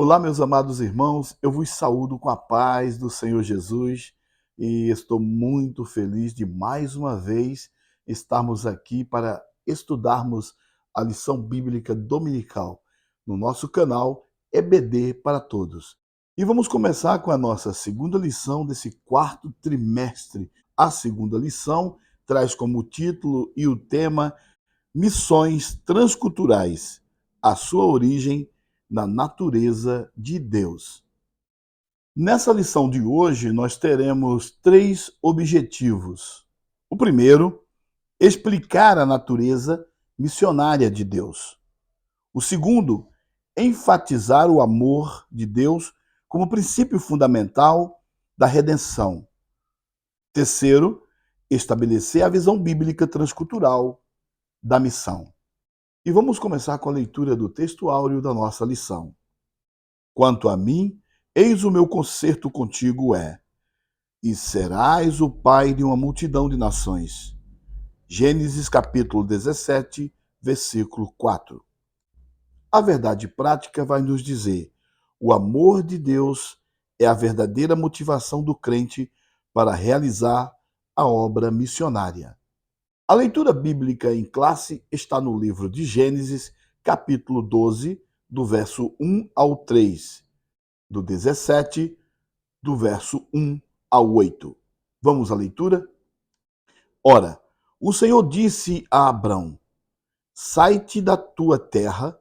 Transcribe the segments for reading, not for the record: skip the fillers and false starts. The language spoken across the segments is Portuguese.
Olá, meus amados irmãos, eu vos saúdo com a paz do Senhor Jesus e estou muito feliz de mais uma vez estarmos aqui para estudarmos a lição bíblica dominical no nosso canal EBD para Todos. E vamos começar com a nossa segunda lição desse quarto trimestre. A segunda lição traz como título e o tema Missões Transculturais, a sua origem na natureza de Deus. Nessa lição de hoje, nós teremos três objetivos. O primeiro, explicar a natureza missionária de Deus. O segundo, enfatizar o amor de Deus como princípio fundamental da redenção. Terceiro, estabelecer a visão bíblica transcultural da missão. E vamos começar com a leitura do texto áureo da nossa lição. Quanto a mim, eis o meu concerto contigo e serás o pai de uma multidão de nações. Gênesis capítulo 17, versículo 4. A verdade prática vai nos dizer: o amor de Deus é a verdadeira motivação do crente para realizar a obra missionária. A leitura bíblica em classe está no livro de Gênesis, capítulo 12, do verso 1 ao 3, do 17, do verso 1 ao 8. Vamos à leitura? Ora, o Senhor disse a Abrão: sai-te da tua terra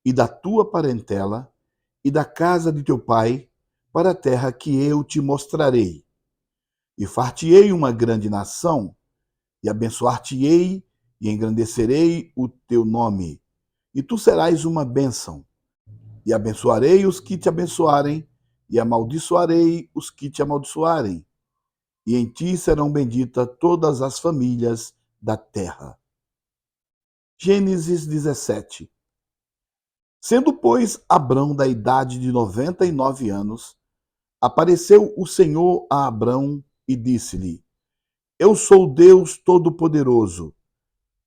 e da tua parentela e da casa de teu pai para a terra que eu te mostrarei. E far-te-ei uma grande nação, e abençoar-te-ei e engrandecerei o teu nome, e tu serás uma bênção. E abençoarei os que te abençoarem, e amaldiçoarei os que te amaldiçoarem. E em ti serão benditas todas as famílias da terra. Gênesis 17. Sendo, pois, Abrão da idade de 99 anos, apareceu o Senhor a Abrão e disse-lhe: Eu sou Deus Todo-Poderoso,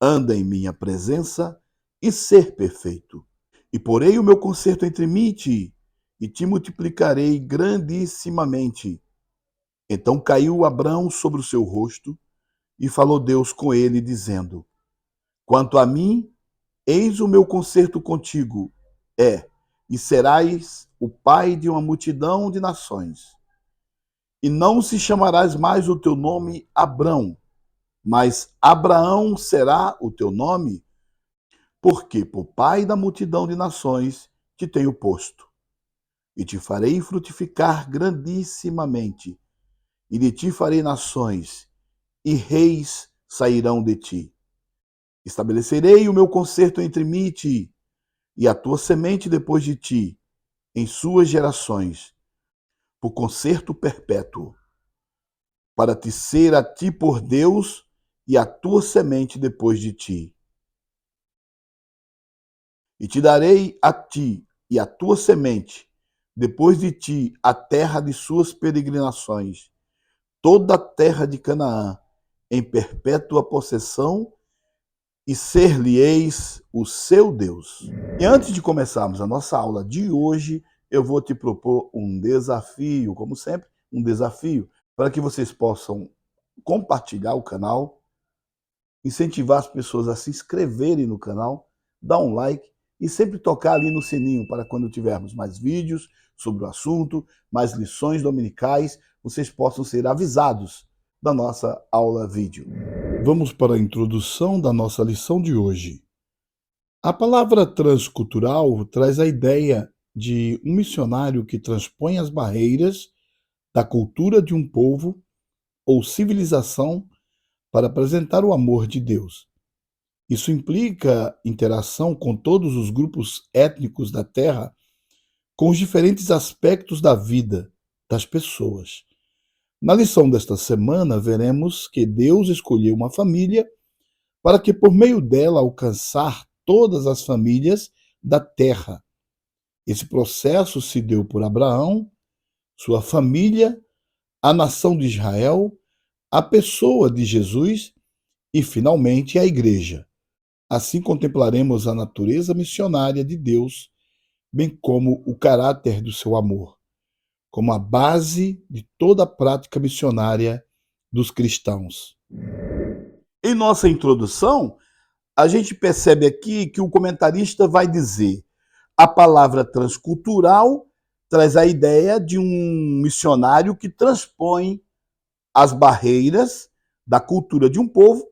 anda em minha presença e ser perfeito. E porei o meu concerto entre mim e te multiplicarei grandissimamente. Então caiu Abrão sobre o seu rosto, e falou Deus com ele, dizendo: Quanto a mim, eis o meu concerto contigo, e serás o pai de uma multidão de nações. E não se chamarás mais o teu nome Abrão, mas Abraão será o teu nome, porque por pai da multidão de nações te tenho posto. E te farei frutificar grandissimamente, e de ti farei nações, e reis sairão de ti. Estabelecerei o meu concerto entre mim e ti, e a tua semente depois de ti, em suas gerações, por concerto perpétuo, para te ser a ti por Deus e a tua semente depois de ti. E te darei a ti e a tua semente depois de ti a terra de suas peregrinações, toda a terra de Canaã, em perpétua possessão, e ser-lhe-eis o seu Deus. E antes de começarmos a nossa aula de hoje, eu vou te propor um desafio, como sempre, um desafio, para que vocês possam compartilhar o canal, incentivar as pessoas a se inscreverem no canal, dar um like e sempre tocar ali no sininho para quando tivermos mais vídeos sobre o assunto, mais lições dominicais, vocês possam ser avisados da nossa aula vídeo. Vamos para a introdução da nossa lição de hoje. A palavra transcultural traz a ideia de um missionário que transpõe as barreiras da cultura de um povo ou civilização para apresentar o amor de Deus. Isso implica interação com todos os grupos étnicos da Terra, com os diferentes aspectos da vida das pessoas. Na lição desta semana, veremos que Deus escolheu uma família para que, por meio dela, alcançar todas as famílias da terra. Esse processo se deu por Abraão, sua família, a nação de Israel, a pessoa de Jesus e, finalmente, a igreja. Assim contemplaremos a natureza missionária de Deus bem como o caráter do seu amor, como a base de toda a prática missionária dos cristãos. Em nossa introdução, a gente percebe aqui que o comentarista vai dizer: a palavra transcultural traz a ideia de um missionário que transpõe as barreiras da cultura de um povo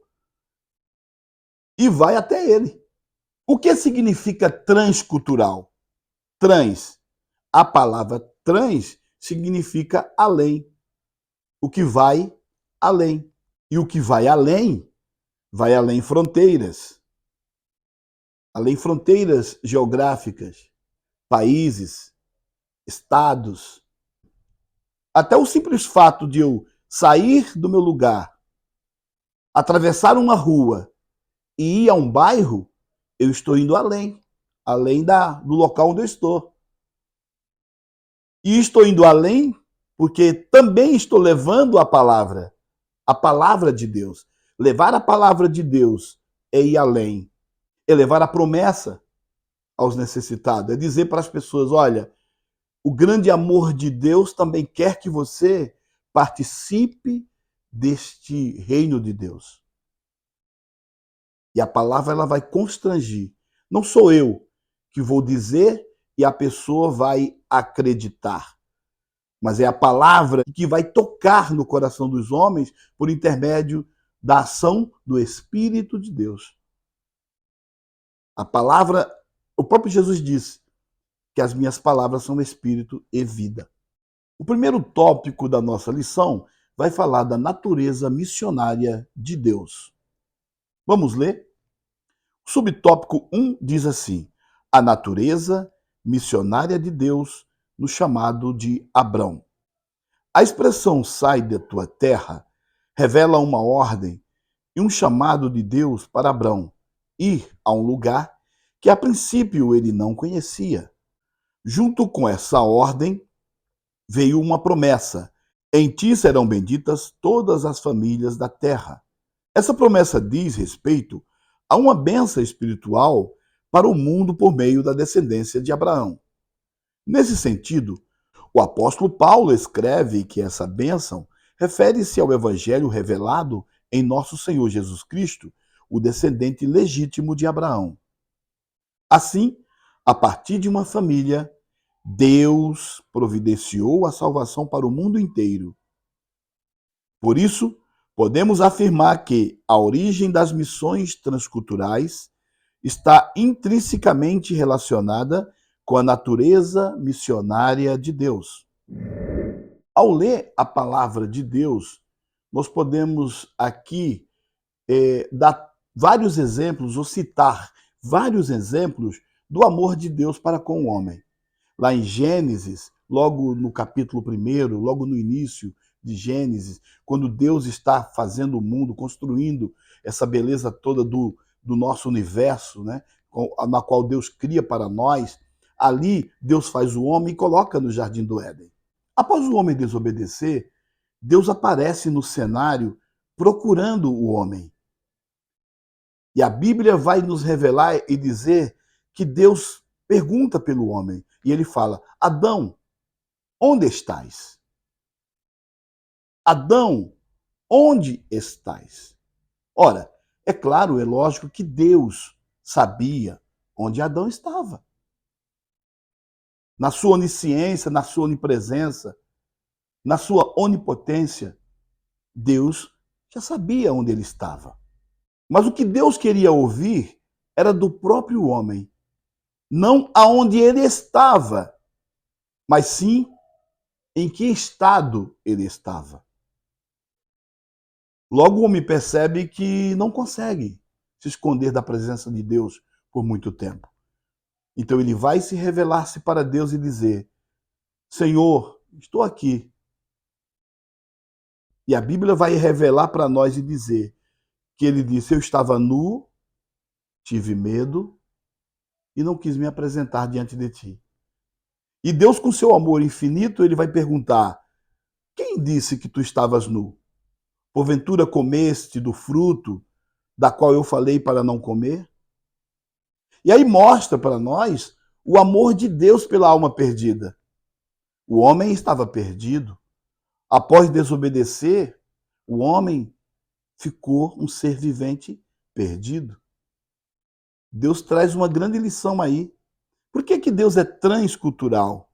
e vai até ele. O que significa transcultural? Trans. A palavra trans significa além. O que vai além. E o que vai além fronteiras. Além fronteiras geográficas, países, estados. Até o simples fato de eu sair do meu lugar, atravessar uma rua e ir a um bairro, eu estou indo além do local onde eu estou. E estou indo além porque também estou levando a palavra de Deus. Levar a palavra de Deus é ir além, é levar a promessa aos necessitados, é dizer para as pessoas: olha, o grande amor de Deus também quer que você participe deste reino de Deus. E a palavra ela vai constrangir. Não sou eu que vou dizer e a pessoa vai acreditar, mas é a palavra que vai tocar no coração dos homens por intermédio da ação do Espírito de Deus. A palavra, o próprio Jesus disse que as minhas palavras são espírito e vida. O primeiro tópico da nossa lição vai falar da natureza missionária de Deus. Vamos ler? O subtópico 1 diz assim: a natureza missionária de Deus no chamado de Abrão. A expressão sai da tua terra revela uma ordem e um chamado de Deus para Abrão ir a um lugar que a princípio ele não conhecia. Junto com essa ordem veio uma promessa: em ti serão benditas todas as famílias da terra. Essa promessa diz respeito a uma bênção espiritual para o mundo por meio da descendência de Abraão. Nesse sentido, o apóstolo Paulo escreve que essa bênção refere-se ao evangelho revelado em nosso Senhor Jesus Cristo, o descendente legítimo de Abraão. Assim, a partir de uma família, Deus providenciou a salvação para o mundo inteiro. Por isso, podemos afirmar que a origem das missões transculturais está intrinsecamente relacionada com a natureza missionária de Deus. Ao ler a palavra de Deus, nós podemos aqui dar vários exemplos ou citar vários exemplos do amor de Deus para com o homem. Lá em Gênesis, logo no capítulo 1, logo no início de Gênesis, quando Deus está fazendo o mundo, construindo essa beleza toda do nosso universo, né, na qual Deus cria para nós, ali Deus faz o homem e coloca no jardim do Éden. Após o homem desobedecer, Deus aparece no cenário procurando o homem. E a Bíblia vai nos revelar e dizer que Deus pergunta pelo homem. E ele fala: Adão, onde estás? Adão, onde estás? Ora, é claro, é lógico que Deus sabia onde Adão estava. Na sua onisciência, na sua onipresença, na sua onipotência, Deus já sabia onde ele estava. Mas o que Deus queria ouvir era do próprio homem. Não aonde ele estava, mas sim em que estado ele estava. Logo o homem percebe que não consegue se esconder da presença de Deus por muito tempo. Então ele vai se revelar-se para Deus e dizer: Senhor, estou aqui. E a Bíblia vai revelar para nós e dizer que ele disse: eu estava nu, tive medo e não quis me apresentar diante de ti. E Deus, com seu amor infinito, ele vai perguntar: quem disse que tu estavas nu? Porventura comeste do fruto da qual eu falei para não comer? E aí mostra para nós o amor de Deus pela alma perdida. O homem estava perdido. Após desobedecer, o homem ficou um ser vivente perdido. Deus traz uma grande lição aí. Por que Deus é transcultural?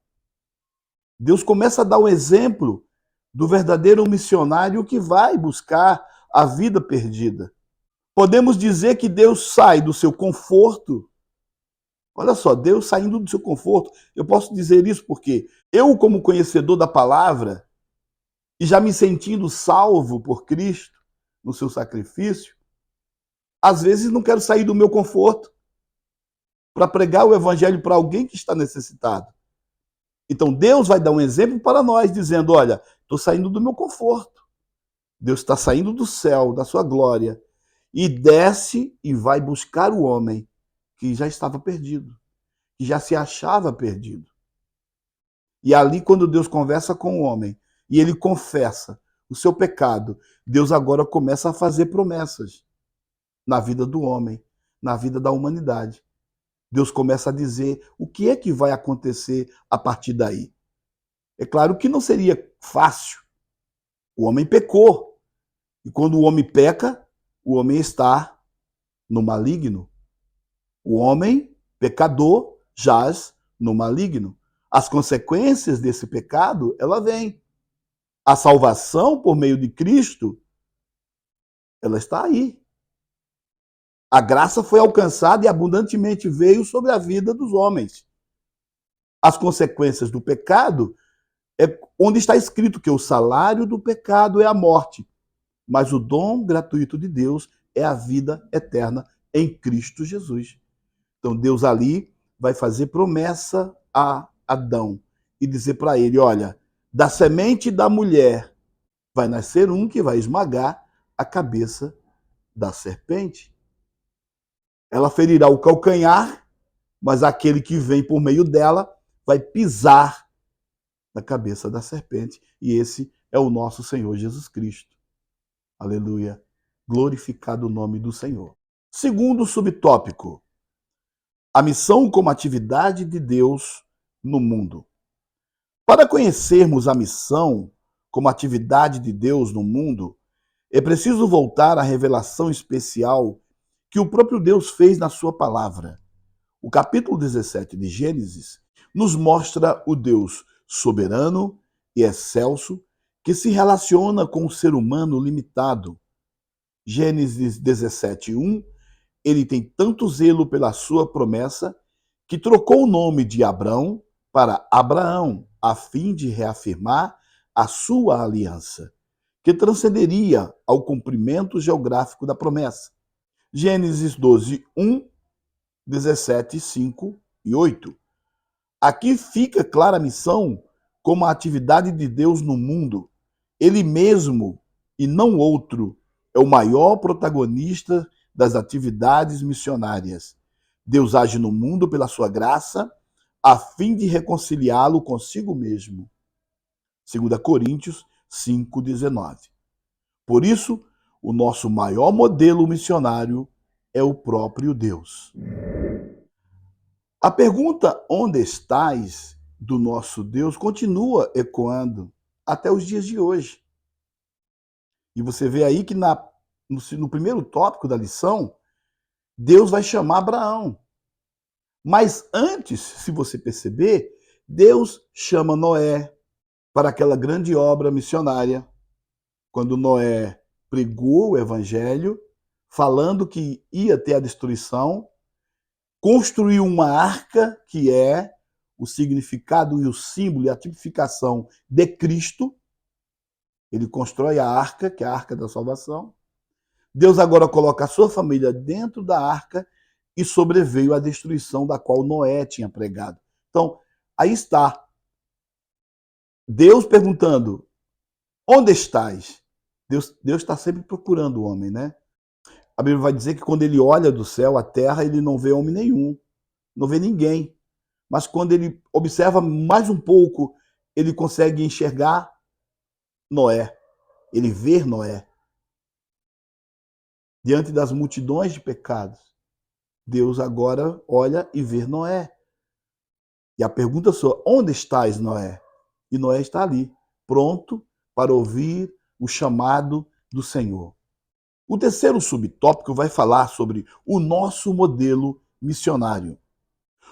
Deus começa a dar um exemplo do verdadeiro missionário que vai buscar a vida perdida. Podemos dizer que Deus sai do seu conforto. Olha só, Deus saindo do seu conforto. Eu posso dizer isso porque eu, como conhecedor da palavra, e já me sentindo salvo por Cristo no seu sacrifício, às vezes não quero sair do meu conforto para pregar o evangelho para alguém que está necessitado. Então Deus vai dar um exemplo para nós, dizendo: olha, estou saindo do meu conforto. Deus está saindo do céu, da sua glória, e desce e vai buscar o homem que já estava perdido, que já se achava perdido. E ali, quando Deus conversa com o homem e ele confessa o seu pecado, Deus agora começa a fazer promessas na vida do homem, na vida da humanidade. Deus começa a dizer o que é que vai acontecer a partir daí. É claro que não seria fácil. O homem pecou. E quando o homem peca, o homem está no maligno. O homem pecador jaz no maligno. As consequências desse pecado, ela vem. A salvação por meio de Cristo, ela está aí. A graça foi alcançada e abundantemente veio sobre a vida dos homens. As consequências do pecado é onde está escrito que o salário do pecado é a morte, mas o dom gratuito de Deus é a vida eterna em Cristo Jesus. Então Deus ali vai fazer promessa a Adão e dizer para ele: olha, da semente da mulher vai nascer um que vai esmagar a cabeça da serpente. Ela ferirá o calcanhar, mas aquele que vem por meio dela vai pisar na cabeça da serpente. E esse é o nosso Senhor Jesus Cristo. Aleluia. Glorificado o nome do Senhor. Segundo subtópico, a missão como atividade de Deus no mundo. Para conhecermos a missão como atividade de Deus no mundo, é preciso voltar à revelação especial que o próprio Deus fez na sua palavra. O capítulo 17 de Gênesis nos mostra o Deus soberano e excelso que se relaciona com o ser humano limitado. Gênesis 17:1, ele tem tanto zelo pela sua promessa que trocou o nome de Abrão para Abraão, a fim de reafirmar a sua aliança, que transcenderia ao cumprimento geográfico da promessa. Gênesis 12:1, 17, 5 e 8. Aqui fica clara a missão como a atividade de Deus no mundo. Ele mesmo, e não outro, é o maior protagonista das atividades missionárias. Deus age no mundo pela sua graça, a fim de reconciliá-lo consigo mesmo. 2 Coríntios 5:19. Por isso, o nosso maior modelo missionário é o próprio Deus. A pergunta "onde estais?" do nosso Deus continua ecoando até os dias de hoje. E você vê aí que no primeiro tópico da lição, Deus vai chamar Abraão. Mas antes, se você perceber, Deus chama Noé para aquela grande obra missionária. Quando Noé pregou o evangelho, falando que ia ter a destruição, construiu uma arca, que é o significado e o símbolo e a tipificação de Cristo. Ele constrói a arca, que é a arca da salvação. Deus agora coloca a sua família dentro da arca e sobreveio a destruição da qual Noé tinha pregado. Então, aí está. Deus perguntando: onde estás? Deus está sempre procurando o homem, né? A Bíblia vai dizer que quando ele olha do céu, a terra, ele não vê homem nenhum, não vê ninguém. Mas quando ele observa mais um pouco, ele consegue enxergar Noé, ele vê Noé. Diante das multidões de pecados, Deus agora olha e vê Noé. E a pergunta sua, onde estás, Noé? E Noé está ali, pronto para ouvir o chamado do Senhor. O terceiro subtópico vai falar sobre o nosso modelo missionário.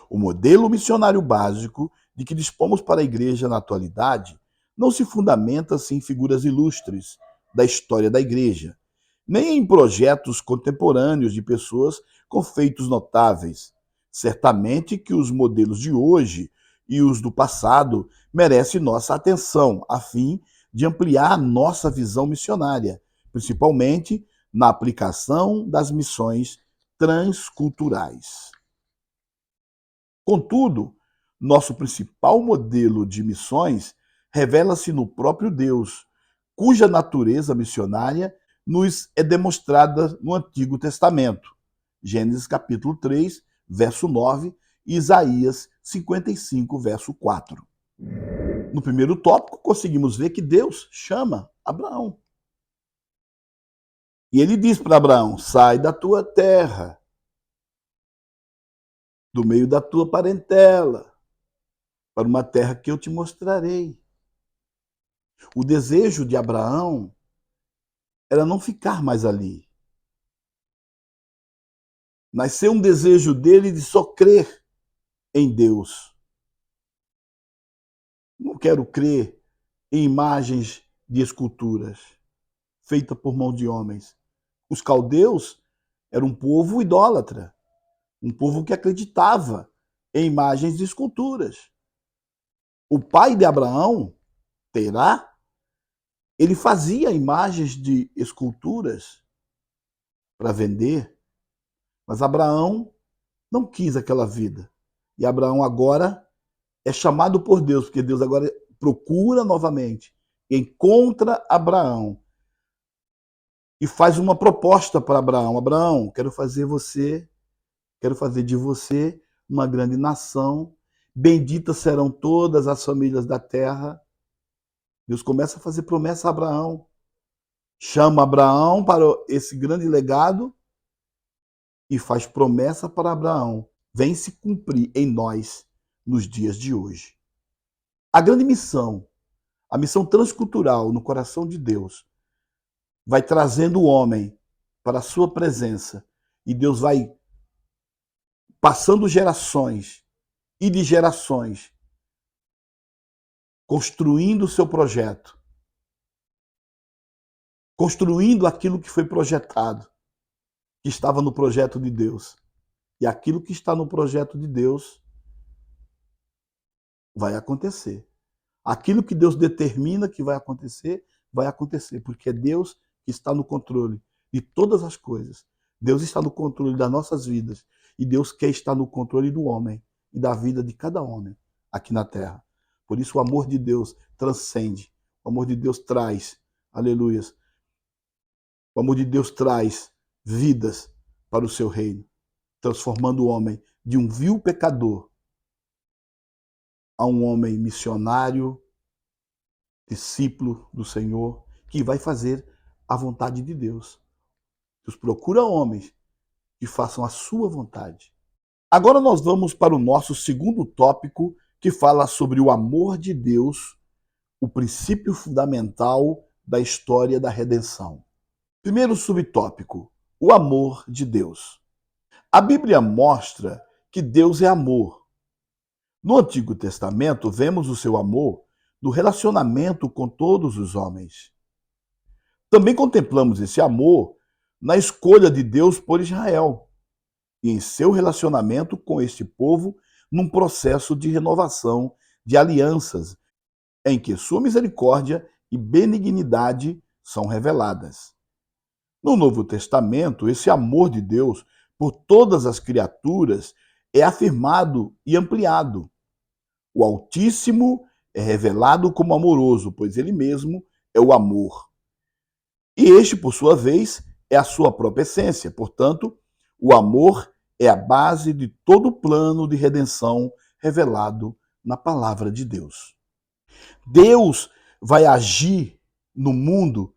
O modelo missionário básico de que dispomos para a igreja na atualidade não se fundamenta-se em figuras ilustres da história da igreja, nem em projetos contemporâneos de pessoas com feitos notáveis. Certamente que os modelos de hoje e os do passado merecem nossa atenção, a fim de ampliar nossa visão missionária, principalmente na aplicação das missões transculturais. Contudo, nosso principal modelo de missões revela-se no próprio Deus, cuja natureza missionária nos é demonstrada no Antigo Testamento. Gênesis capítulo 3, verso 9, e Isaías 55, verso 4. No primeiro tópico, conseguimos ver que Deus chama Abraão. E ele diz para Abraão: sai da tua terra, do meio da tua parentela, para uma terra que eu te mostrarei. O desejo de Abraão era não ficar mais ali. Nasceu um desejo dele de só crer em Deus. Não quero crer em imagens de esculturas feitas por mão de homens. Os caldeus eram um povo idólatra, um povo que acreditava em imagens de esculturas. O pai de Abraão, Terá, ele fazia imagens de esculturas para vender, mas Abraão não quis aquela vida. E Abraão agora é chamado por Deus, porque Deus agora procura novamente, encontra Abraão e faz uma proposta para Abraão. Abraão, quero fazer de você uma grande nação, benditas serão todas as famílias da terra. Deus começa a fazer promessa a Abraão, chama Abraão para esse grande legado e faz promessa para Abraão. Vem se cumprir em nós nos dias de hoje. A grande missão, a missão transcultural no coração de Deus, vai trazendo o homem para a sua presença e Deus vai passando gerações e de gerações, construindo o seu projeto, construindo aquilo que foi projetado, que estava no projeto de Deus. E aquilo que está no projeto de Deus vai acontecer. Aquilo que Deus determina que vai acontecer, porque é Deus que está no controle de todas as coisas. Deus está no controle das nossas vidas e Deus quer estar no controle do homem e da vida de cada homem aqui na terra. Por isso o amor de Deus transcende, o amor de Deus traz, aleluias, o amor de Deus traz vidas para o seu reino, transformando o homem de um vil pecador a um homem missionário, discípulo do Senhor, que vai fazer a vontade de Deus. Deus procura homens que façam a sua vontade. Agora nós vamos para o nosso segundo tópico, que fala sobre o amor de Deus, o princípio fundamental da história da redenção. Primeiro subtópico, o amor de Deus. A Bíblia mostra que Deus é amor. No Antigo Testamento, vemos o seu amor no relacionamento com todos os homens. Também contemplamos esse amor na escolha de Deus por Israel e em seu relacionamento com este povo num processo de renovação de alianças em que sua misericórdia e benignidade são reveladas. No Novo Testamento, esse amor de Deus por todas as criaturas é afirmado e ampliado. O Altíssimo é revelado como amoroso, pois ele mesmo é o amor. E este, por sua vez, é a sua própria essência. Portanto, o amor é a base de todo o plano de redenção revelado na palavra de Deus. Deus vai agir no mundo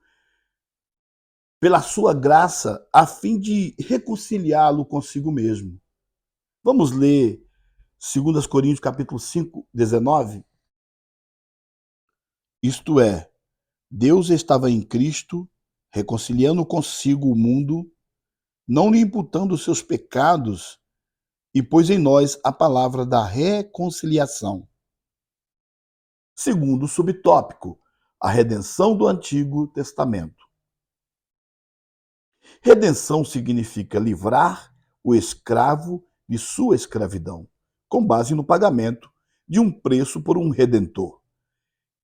pela sua graça a fim de reconciliá-lo consigo mesmo. Vamos ler 2 Coríntios capítulo 5, 19. Isto é, Deus estava em Cristo, reconciliando consigo o mundo, não lhe imputando os seus pecados, e pôs em nós a palavra da reconciliação. Segundo subtópico, a redenção do Antigo Testamento. Redenção significa livrar o escravo de sua escravidão, com base no pagamento de um preço por um redentor.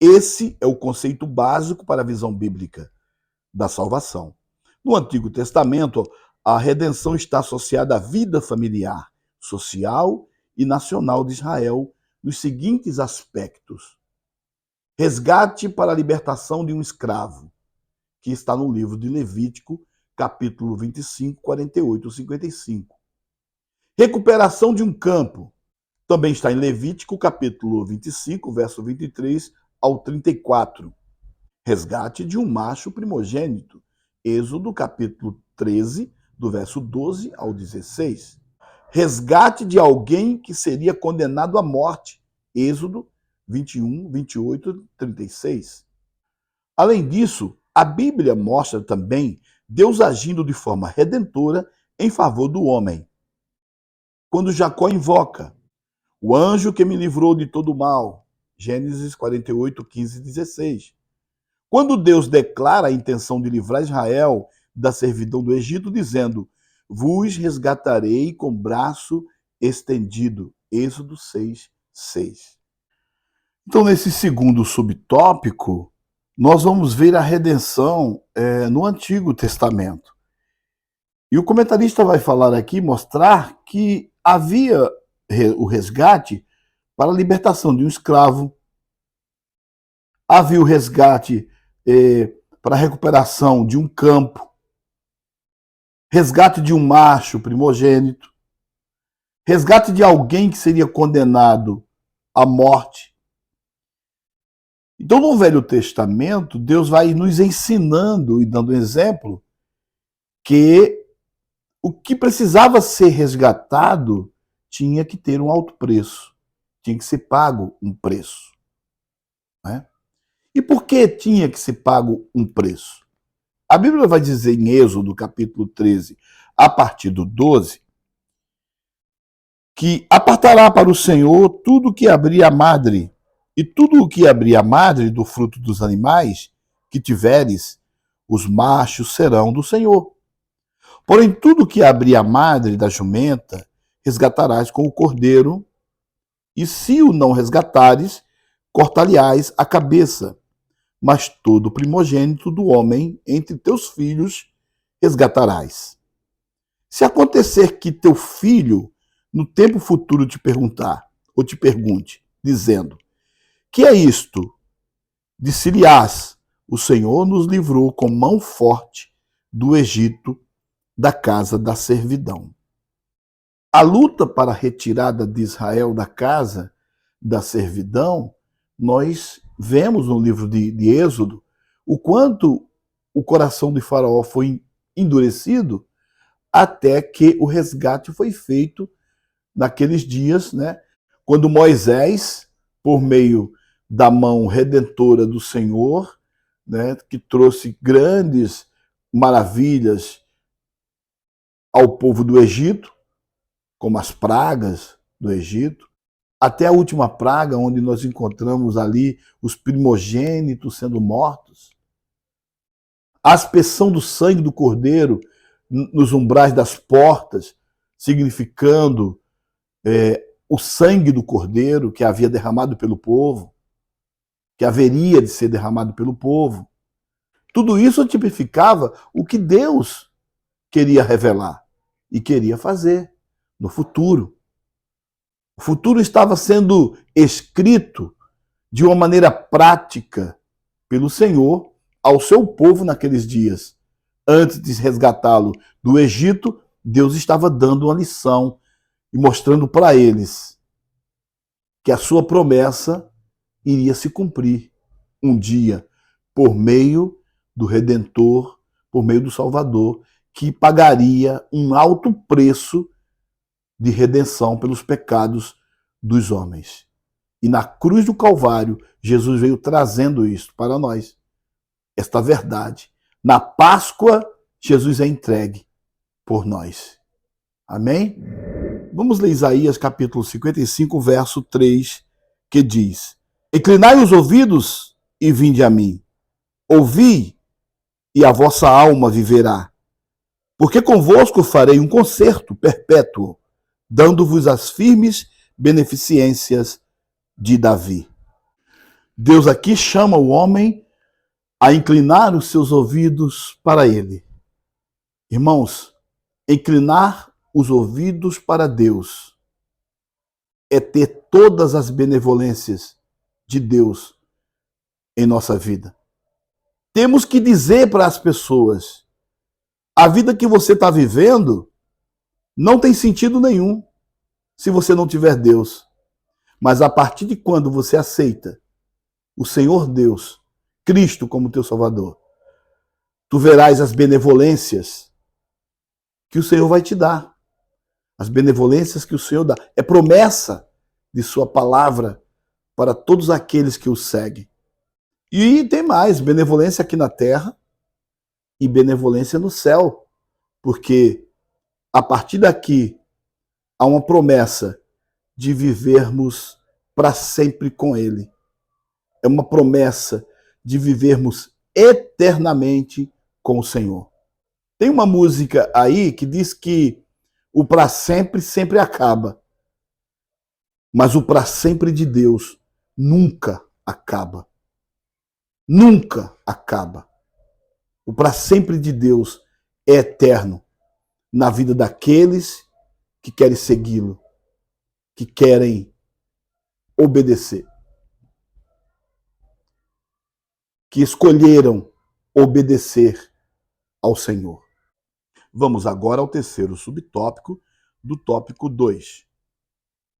Esse é o conceito básico para a visão bíblica da salvação. No Antigo Testamento, a redenção está associada à vida familiar, social e nacional de Israel nos seguintes aspectos: resgate para a libertação de um escravo, que está no livro de Levítico, capítulo 25, 48 e 55. Recuperação de um campo, também está em Levítico, capítulo 25, verso 23 ao 34. Resgate de um macho primogênito, Êxodo, capítulo 13, do verso 12 ao 16. Resgate de alguém que seria condenado à morte, Êxodo 21, 28 e 36. Além disso, a Bíblia mostra também Deus agindo de forma redentora em favor do homem. Quando Jacó invoca o anjo que me livrou de todo o mal, Gênesis 48, 15 e 16. Quando Deus declara a intenção de livrar Israel da servidão do Egito, dizendo: vos resgatarei com braço estendido, Êxodo 6, 6. Então, nesse segundo subtópico, nós vamos ver a redenção no Antigo Testamento. E o comentarista vai falar aqui, mostrar que havia o resgate para a libertação de um escravo, havia o resgate para a recuperação de um campo, resgate de um macho primogênito, resgate de alguém que seria condenado à morte. Então, no Velho Testamento, Deus vai nos ensinando e dando exemplo que o que precisava ser resgatado tinha que ter um alto preço, tinha que ser pago um preço. Né? E por que tinha que ser pago um preço? A Bíblia vai dizer em Êxodo, capítulo 13, a partir do 12, que apartará para o Senhor tudo que abrir a madre, e tudo o que abrir a madre do fruto dos animais que tiveres, os machos serão do Senhor. Porém, tudo que abrir a madre da jumenta, resgatarás com o cordeiro, e se o não resgatares, cortar-lhe-ás a cabeça. Mas todo primogênito do homem entre teus filhos resgatarás. Se acontecer que teu filho, no tempo futuro, te perguntar, ou te pergunte, dizendo: que é isto? Dir-lhe-ás: o Senhor nos livrou com mão forte do Egito, da casa da servidão. A luta para a retirada de Israel da casa da servidão, nós vemos no livro de Êxodo o quanto o coração de Faraó foi endurecido até que o resgate foi feito naqueles dias, né, quando Moisés, por meio da mão redentora do Senhor, né, que trouxe grandes maravilhas ao povo do Egito, como as pragas do Egito, até a última praga, onde nós encontramos ali os primogênitos sendo mortos, a aspersão do sangue do cordeiro nos umbrais das portas, significando o sangue do cordeiro que havia derramado pelo povo, que haveria de ser derramado pelo povo. Tudo isso tipificava o que Deus queria revelar e queria fazer no futuro. O futuro estava sendo escrito de uma maneira prática pelo Senhor ao seu povo naqueles dias. Antes de resgatá-lo do Egito, Deus estava dando uma lição e mostrando para eles que a sua promessa iria se cumprir um dia por meio do Redentor, por meio do Salvador, que pagaria um alto preço de redenção pelos pecados dos homens. E na cruz do Calvário, Jesus veio trazendo isso para nós, esta verdade. Na Páscoa, Jesus é entregue por nós. Amém? Vamos ler Isaías capítulo 55, verso 3, que diz: Inclinai os ouvidos e vinde a mim. Ouvi, e a vossa alma viverá. Porque convosco farei um concerto perpétuo, dando-vos as firmes beneficências de Davi. Deus aqui chama o homem a inclinar os seus ouvidos para ele. Irmãos, inclinar os ouvidos para Deus é ter todas as benevolências de Deus em nossa vida. Temos que dizer para as pessoas: a vida que você está vivendo não tem sentido nenhum se você não tiver Deus. Mas a partir de quando você aceita o Senhor Deus, Cristo como teu Salvador, tu verás as benevolências que o Senhor vai te dar. As benevolências que o Senhor dá. É promessa de sua palavra para todos aqueles que o seguem. E tem mais, benevolência aqui na terra e benevolência no céu. Porque a partir daqui há uma promessa de vivermos para sempre com Ele. É uma promessa de vivermos eternamente com o Senhor. Tem uma música aí que diz que o para sempre sempre acaba, mas o para sempre de Deus nunca acaba. Nunca acaba. O para sempre de Deus é eterno na vida daqueles que querem segui-lo, que querem obedecer, que escolheram obedecer ao Senhor. Vamos agora ao terceiro subtópico do tópico 2.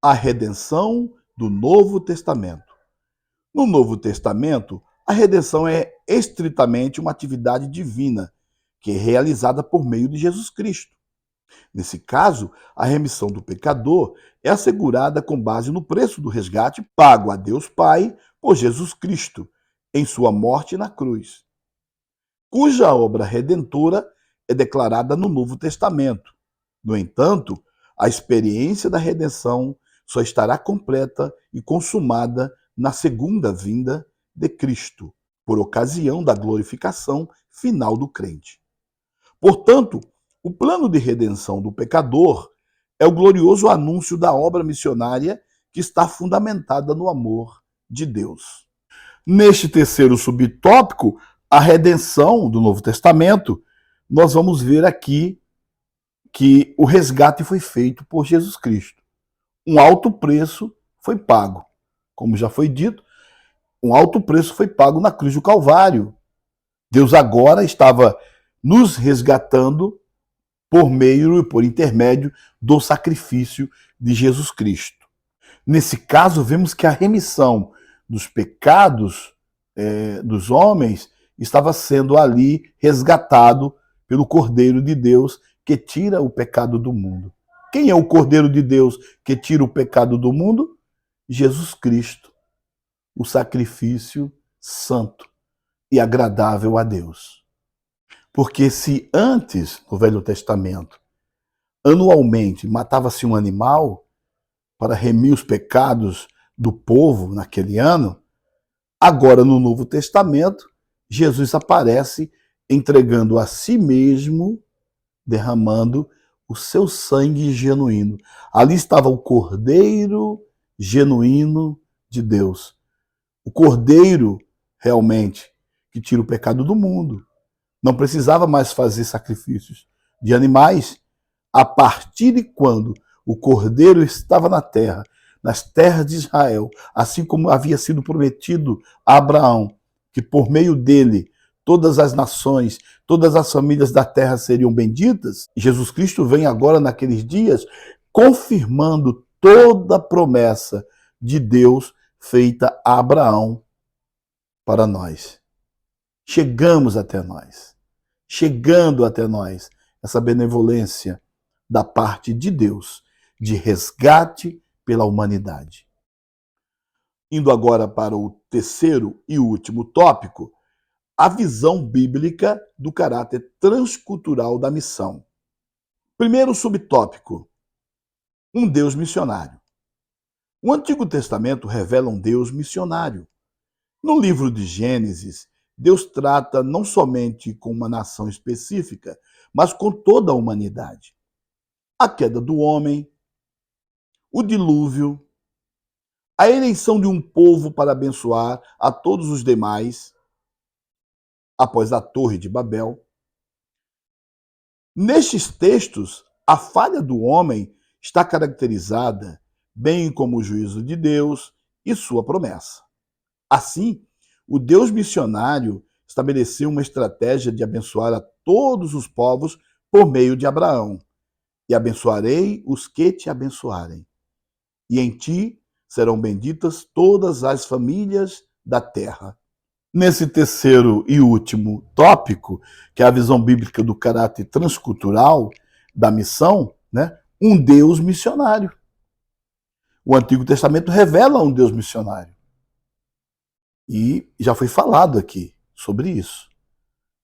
A redenção do Novo Testamento. No Novo Testamento, a redenção é estritamente uma atividade divina, que é realizada por meio de Jesus Cristo. Nesse caso, a remissão do pecador é assegurada com base no preço do resgate pago a Deus Pai por Jesus Cristo, em sua morte na cruz, cuja obra redentora é declarada no Novo Testamento. No entanto, a experiência da redenção só estará completa e consumada na segunda vinda de Cristo, por ocasião da glorificação final do crente. Portanto, o plano de redenção do pecador é o glorioso anúncio da obra missionária que está fundamentada no amor de Deus. Neste terceiro subtópico, a redenção do Novo Testamento, nós vamos ver aqui que o resgate foi feito por Jesus Cristo. Um alto preço foi pago. Como já foi dito, um alto preço foi pago na cruz do Calvário. Deus agora estava nos resgatando por meio e por intermédio do sacrifício de Jesus Cristo. Nesse caso, vemos que a remissão dos pecados dos homens estava sendo ali resgatado pelo Cordeiro de Deus que tira o pecado do mundo. Quem é o Cordeiro de Deus que tira o pecado do mundo? Jesus Cristo, o sacrifício santo e agradável a Deus. Porque se antes, no Velho Testamento, anualmente matava-se um animal para remir os pecados do povo naquele ano, agora no Novo Testamento, Jesus aparece entregando a si mesmo, derramando o seu sangue genuíno. Ali estava o Cordeiro genuíno de Deus. O Cordeiro, realmente, que tira o pecado do mundo. Não precisava mais fazer sacrifícios de animais. A partir de quando o Cordeiro estava na terra, nas terras de Israel, assim como havia sido prometido a Abraão, que por meio dele todas as nações, todas as famílias da terra seriam benditas, Jesus Cristo vem agora naqueles dias confirmando toda a promessa de Deus feita a Abraão para nós. Chegamos até nós. Chegando até nós essa benevolência da parte de Deus, de resgate pela humanidade. Indo agora para o terceiro e último tópico, a visão bíblica do caráter transcultural da missão. Primeiro subtópico, um Deus missionário. O Antigo Testamento revela um Deus missionário. No livro de Gênesis, Deus trata não somente com uma nação específica, mas com toda a humanidade. A queda do homem, o dilúvio, a eleição de um povo para abençoar a todos os demais, após a Torre de Babel. Nestes textos, a falha do homem está caracterizada, bem como o juízo de Deus e sua promessa. Assim, o Deus missionário estabeleceu uma estratégia de abençoar a todos os povos por meio de Abraão. E abençoarei os que te abençoarem. E em ti serão benditas todas as famílias da terra. Nesse terceiro e último tópico, que é a visão bíblica do caráter transcultural da missão, né? Um Deus missionário. O Antigo Testamento revela um Deus missionário. E já foi falado aqui sobre isso.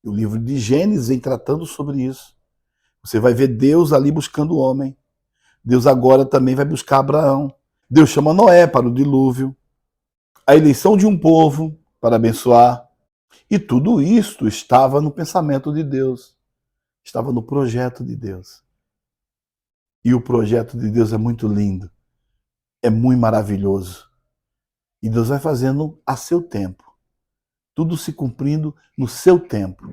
O livro de Gênesis vem tratando sobre isso. Você vai ver Deus ali buscando o homem. Deus agora também vai buscar Abraão. Deus chama Noé para o dilúvio. A eleição de um povo para abençoar. E tudo isto estava no pensamento de Deus. Estava no projeto de Deus. E o projeto de Deus é muito lindo. É muito maravilhoso. E Deus vai fazendo a seu tempo. Tudo se cumprindo no seu tempo.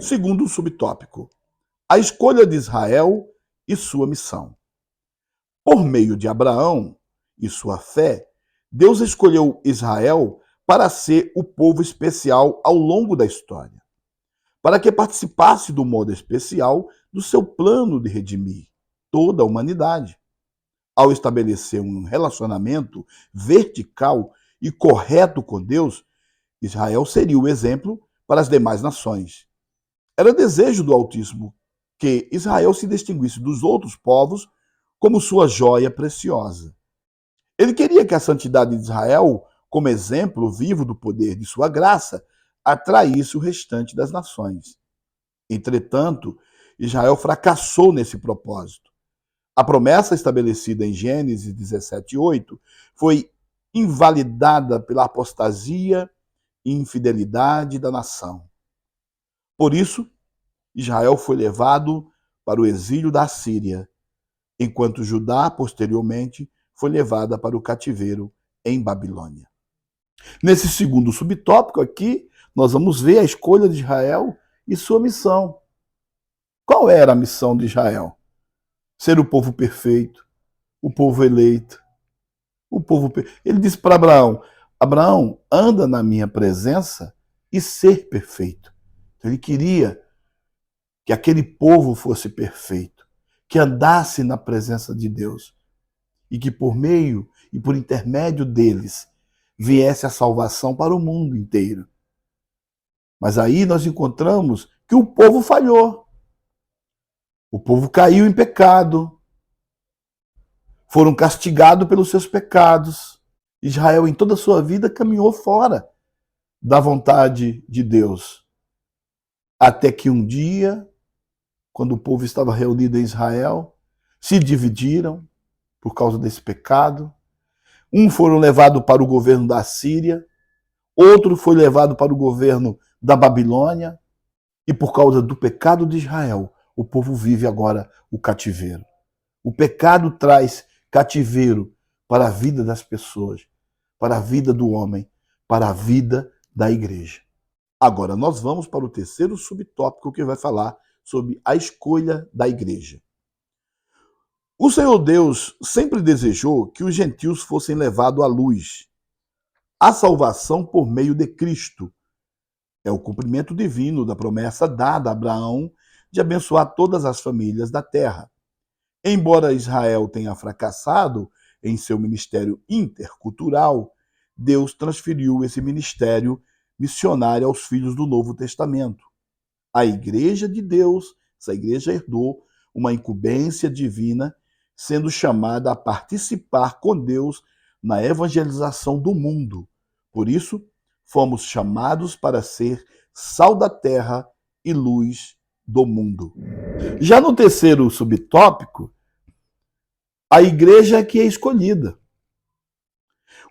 Segundo subtópico, a escolha de Israel e sua missão. Por meio de Abraão e sua fé, Deus escolheu Israel para ser o povo especial ao longo da história, para que participasse do modo especial do seu plano de redimir toda a humanidade. Ao estabelecer um relacionamento vertical e correto com Deus, Israel seria o exemplo para as demais nações. Era desejo do Altíssimo que Israel se distinguisse dos outros povos como sua joia preciosa. Ele queria que a santidade de Israel, como exemplo vivo do poder de sua graça, atraísse o restante das nações. Entretanto, Israel fracassou nesse propósito. A promessa estabelecida em Gênesis 17:8 foi invalidada pela apostasia e infidelidade da nação. Por isso, Israel foi levado para o exílio da Síria, enquanto Judá, posteriormente, foi levada para o cativeiro em Babilônia. Nesse segundo subtópico aqui, nós vamos ver a escolha de Israel e sua missão. Qual era a missão de Israel? Ser o povo perfeito, o povo eleito. Ele disse para Abraão: Abraão, anda na minha presença e ser perfeito. Então, ele queria que aquele povo fosse perfeito, que andasse na presença de Deus e que por meio e por intermédio deles viesse a salvação para o mundo inteiro. Mas aí nós encontramos que o povo falhou. O povo caiu em pecado. Foram castigados pelos seus pecados. Israel, em toda a sua vida, caminhou fora da vontade de Deus. Até que um dia, quando o povo estava reunido em Israel, se dividiram por causa desse pecado. Um foram levados para o governo da Síria, outro foi levado para o governo da Babilônia, e por causa do pecado de Israel, o povo vive agora o cativeiro. O pecado traz cativeiro para a vida das pessoas, para a vida do homem, para a vida da igreja. Agora nós vamos para o terceiro subtópico que vai falar sobre a escolha da igreja. O Senhor Deus sempre desejou que os gentios fossem levados à luz, à salvação por meio de Cristo. É o cumprimento divino da promessa dada a Abraão de abençoar todas as famílias da terra. Embora Israel tenha fracassado em seu ministério intercultural, Deus transferiu esse ministério missionário aos filhos do Novo Testamento. A igreja de Deus, essa igreja herdou uma incumbência divina sendo chamada a participar com Deus na evangelização do mundo. Por isso, fomos chamados para ser sal da terra e luz do mundo. Já no terceiro subtópico, a igreja é que é escolhida.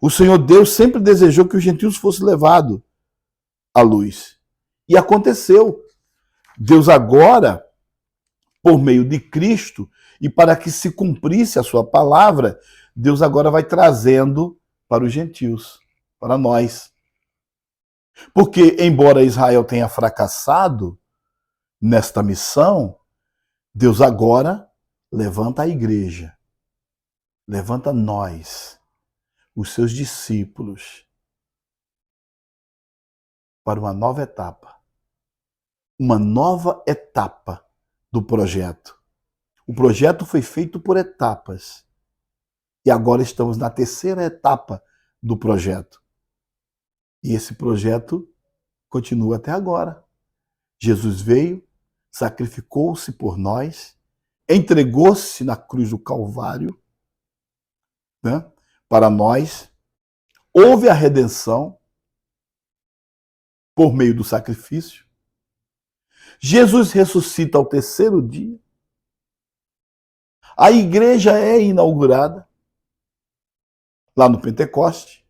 O Senhor Deus sempre desejou que os gentios fossem levados à luz. E aconteceu. Deus agora, por meio de Cristo, e para que se cumprisse a sua palavra, Deus agora vai trazendo para os gentios, para nós. Porque, embora Israel tenha fracassado nesta missão, Deus agora levanta a igreja, levanta nós, os seus discípulos, para uma nova etapa. Uma nova etapa do projeto. O projeto foi feito por etapas. E agora estamos na terceira etapa do projeto. E esse projeto continua até agora. Jesus veio, sacrificou-se por nós, entregou-se na cruz do Calvário, né, para nós. Houve a redenção por meio do sacrifício. Jesus ressuscita ao terceiro dia. A igreja é inaugurada lá no Pentecoste.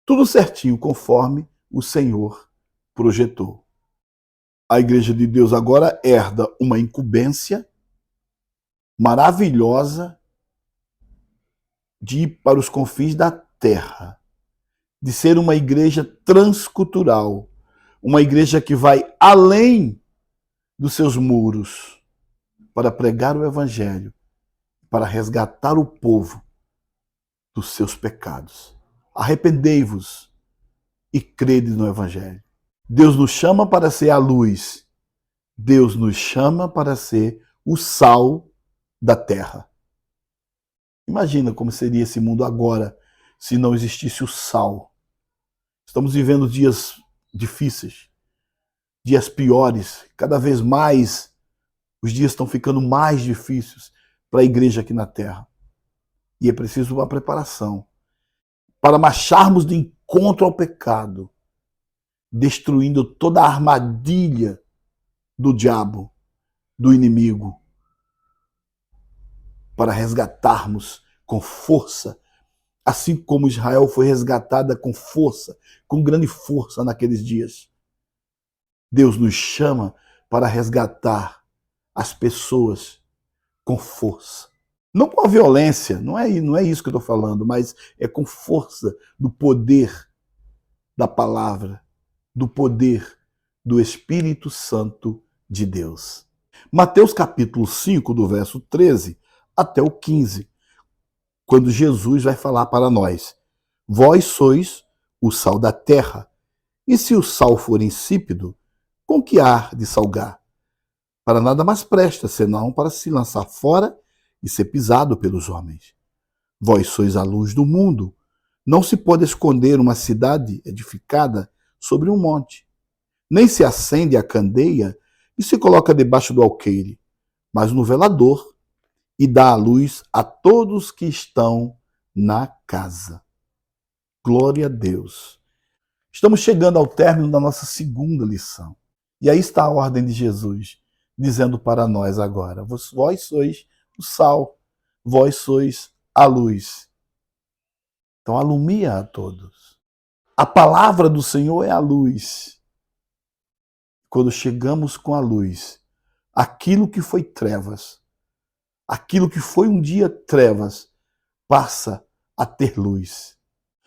Tudo certinho, conforme o Senhor projetou. A igreja de Deus agora herda uma incumbência maravilhosa de ir para os confins da terra, de ser uma igreja transcultural, uma igreja que vai além dos seus muros para pregar o evangelho, para resgatar o povo dos seus pecados. Arrependei-vos e crede no evangelho. Deus nos chama para ser a luz. Deus nos chama para ser o sal da terra. Imagina como seria esse mundo agora se não existisse o sal. Estamos vivendo dias difíceis, dias piores, cada vez mais os dias estão ficando mais difíceis para a igreja aqui na terra. E é preciso uma preparação para marcharmos de encontro ao pecado, destruindo toda a armadilha do diabo, do inimigo, para resgatarmos com força, assim como Israel foi resgatada com força, com grande força naqueles dias. Deus nos chama para resgatar as pessoas com força. Não com a violência, não é isso que eu estou falando, mas é com força do poder da palavra, do poder do Espírito Santo de Deus. Mateus capítulo 5, do verso 13 até o 15, quando Jesus vai falar para nós: vós sois o sal da terra, e se o sal for insípido, com que há de salgar? Para nada mais presta, senão para se lançar fora e ser pisado pelos homens. Vós sois a luz do mundo. Não se pode esconder uma cidade edificada sobre um monte. Nem se acende a candeia e se coloca debaixo do alqueire, mas no velador, e dá a luz a todos que estão na casa. Glória a Deus. Estamos chegando ao término da nossa segunda lição. E aí está a ordem de Jesus, dizendo para nós agora: vós sois o sal, vós sois a luz. Então alumia a todos. A palavra do Senhor é a luz. Quando chegamos com a luz, aquilo que foi trevas, aquilo que foi um dia trevas, passa a ter luz.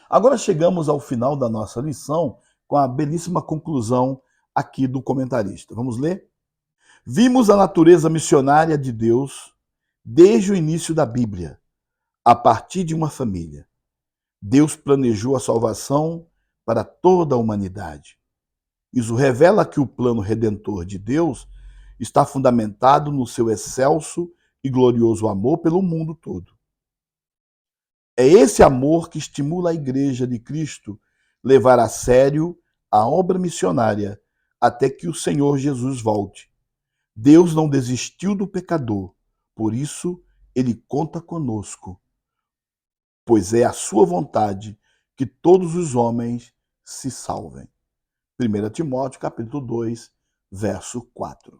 Agora chegamos ao final da nossa lição com a belíssima conclusão aqui do comentarista. Vamos ler? Vimos a natureza missionária de Deus desde o início da Bíblia, a partir de uma família. Deus planejou a salvação para toda a humanidade. Isso revela que o plano redentor de Deus está fundamentado no seu excelso e glorioso amor pelo mundo todo. É esse amor que estimula a Igreja de Cristo levar a sério a obra missionária até que o Senhor Jesus volte. Deus não desistiu do pecador, por isso Ele conta conosco, pois é a sua vontade que todos os homens se salvem. 1 Timóteo, capítulo 2, verso 4.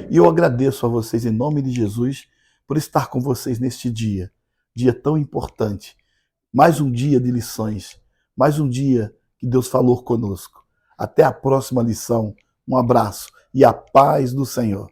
E eu agradeço a vocês em nome de Jesus por estar com vocês neste dia tão importante. Mais um dia de lições, mais um dia que Deus falou conosco. Até a próxima lição. Um abraço e a paz do Senhor.